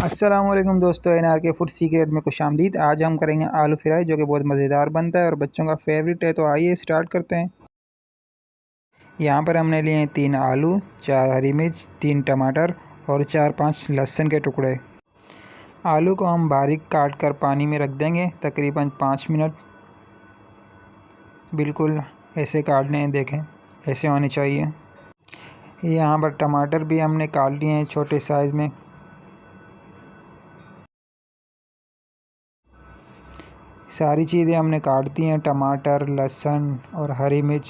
अस्सलाम वालेकुम दोस्तों, एनआर के फूड सीक्रेट में खुशामदीद। आज हम करेंगे आलू फ्राई जो कि बहुत मज़ेदार बनता है और बच्चों का फेवरेट है। तो आइए स्टार्ट करते हैं। यहाँ पर हमने लिए हैं 3 आलू, 4 हरी मिर्च, 3 टमाटर और 4-5 लहसुन के टुकड़े। आलू को हम बारीक काट कर पानी में रख देंगे तकरीबन 5 मिनट। बिल्कुल ऐसे काटने हैं, देखें ऐसे होने चाहिए। यहाँ पर टमाटर भी हमने काट लिए हैं छोटे साइज़ में। सारी चीज़ें हमने काट दी हैं, टमाटर, लहसुन और हरी मिर्च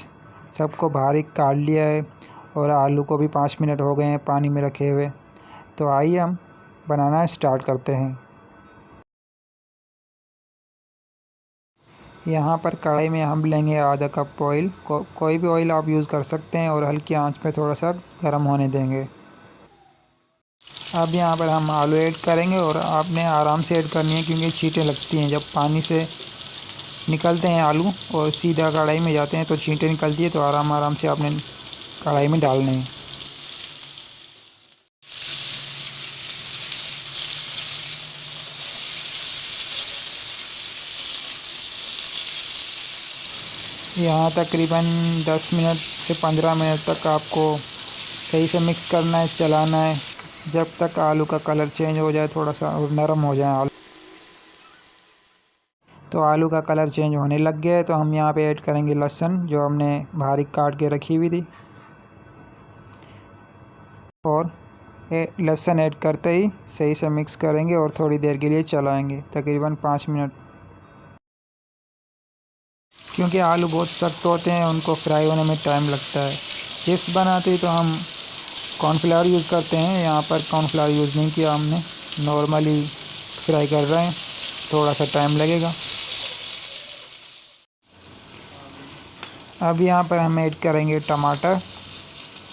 सबको बारीक काट लिया है। और आलू को भी 5 मिनट हो गए हैं पानी में रखे हुए। तो आइए हम बनाना स्टार्ट करते हैं। यहाँ पर कढ़ाई में हम लेंगे आधा कप ऑयल। कोई भी ऑयल आप यूज़ कर सकते हैं और हल्की आंच पे थोड़ा सा गर्म होने देंगे। अब यहाँ पर हम आलू ऐड करेंगे और आपने आराम से ऐड करनी है क्योंकि छींटें लगती हैं। जब पानी से निकलते हैं आलू और सीधा कढ़ाई में जाते हैं तो छींटें निकलती है, तो आराम आराम से आपने कढ़ाई में डालने हैं। यहाँ तकरीबन 10 मिनट से 15 मिनट तक आपको सही से मिक्स करना है, चलाना है जब तक आलू का कलर चेंज हो जाए थोड़ा सा और नरम हो जाए आलू। तो आलू का कलर चेंज होने लग गया है तो हम यहाँ पे ऐड करेंगे लहसुन जो हमने बारीक काट के रखी हुई थी। और लहसुन ऐड करते ही सही से मिक्स करेंगे और थोड़ी देर के लिए चलाएंगे तकरीबन 5 मिनट। क्योंकि आलू बहुत सख्त होते हैं, उनको फ्राई होने में टाइम लगता है। चिप्स बनाते ही तो हम कॉर्नफ्लावर यूज़ करते हैं, यहाँ पर कॉर्नफ्लावर यूज़ नहीं किया हमने, नॉर्मली फ्राई कर रहे हैं, थोड़ा सा टाइम लगेगा। अब यहाँ पर हम ऐड करेंगे टमाटर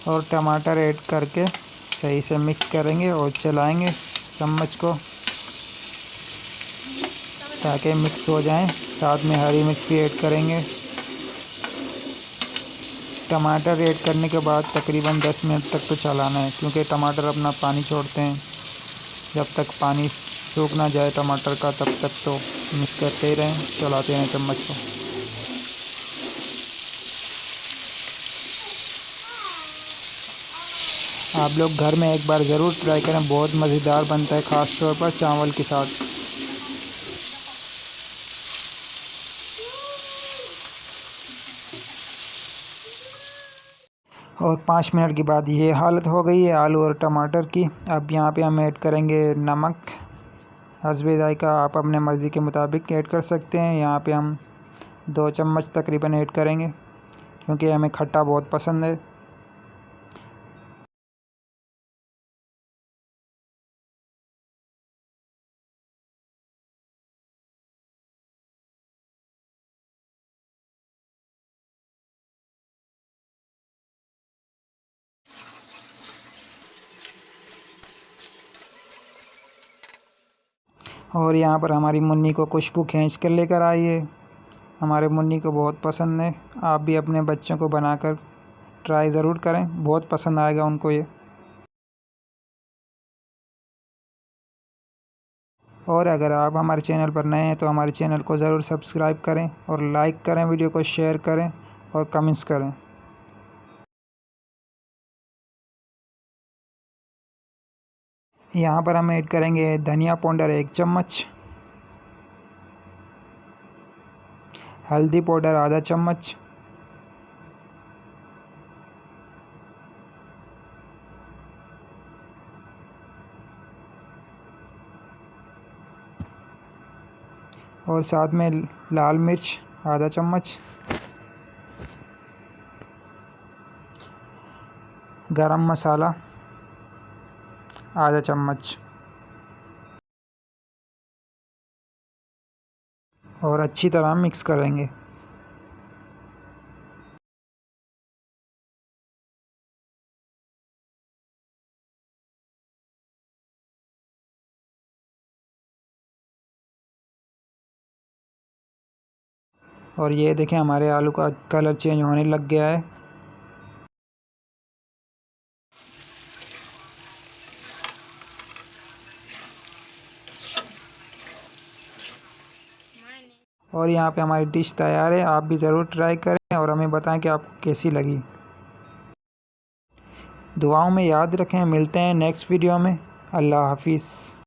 और टमाटर ऐड करके सही से मिक्स करेंगे और चलाएंगे चम्मच को ताकि मिक्स हो जाएं। साथ में हरी मिर्च भी ऐड करेंगे। टमाटर ऐड करने के बाद तकरीबन 10 मिनट तक तो चलाना है क्योंकि टमाटर अपना पानी छोड़ते हैं। जब तक पानी सूख ना जाए टमाटर का तब तक तो मिक्स करते ही रहें, चलाते रहें चम्मच को। आप लोग घर में एक बार ज़रूर ट्राई करें, बहुत मज़ेदार बनता है, ख़ास तौर पर चावल के साथ। और 5 मिनट के बाद ये हालत हो गई है आलू और टमाटर की। अब यहाँ पे हम ऐड करेंगे नमक हस्बे ज़ायक़ा, आप अपने मर्ज़ी के मुताबिक ऐड कर सकते हैं। यहाँ पे हम 2 चम्मच तकरीबन ऐड करेंगे क्योंकि हमें खट्टा बहुत पसंद है। और यहाँ पर हमारी मुन्नी को खुशबू खींच कर लेकर आई है। हमारे मुन्नी को बहुत पसंद है। आप भी अपने बच्चों को बनाकर ट्राई ज़रूर करें, बहुत पसंद आएगा उनको ये। और अगर आप हमारे चैनल पर नए हैं तो हमारे चैनल को ज़रूर सब्सक्राइब करें और लाइक करें, वीडियो को शेयर करें और कमेंट्स करें। यहाँ पर हम ऐड करेंगे धनिया पाउडर 1 चम्मच, हल्दी पाउडर आधा चम्मच, और साथ में लाल मिर्च आधा चम्मच, गरम मसाला आधा चम्मच और अच्छी तरह मिक्स करेंगे। और ये देखें हमारे आलू का कलर चेंज होने लग गया है। और यहाँ पे हमारी डिश तैयार है। आप भी ज़रूर ट्राई करें और हमें बताएं कि आपको कैसी लगी। दुआओं में याद रखें। मिलते हैं नेक्स्ट वीडियो में। अल्लाह हाफिज़।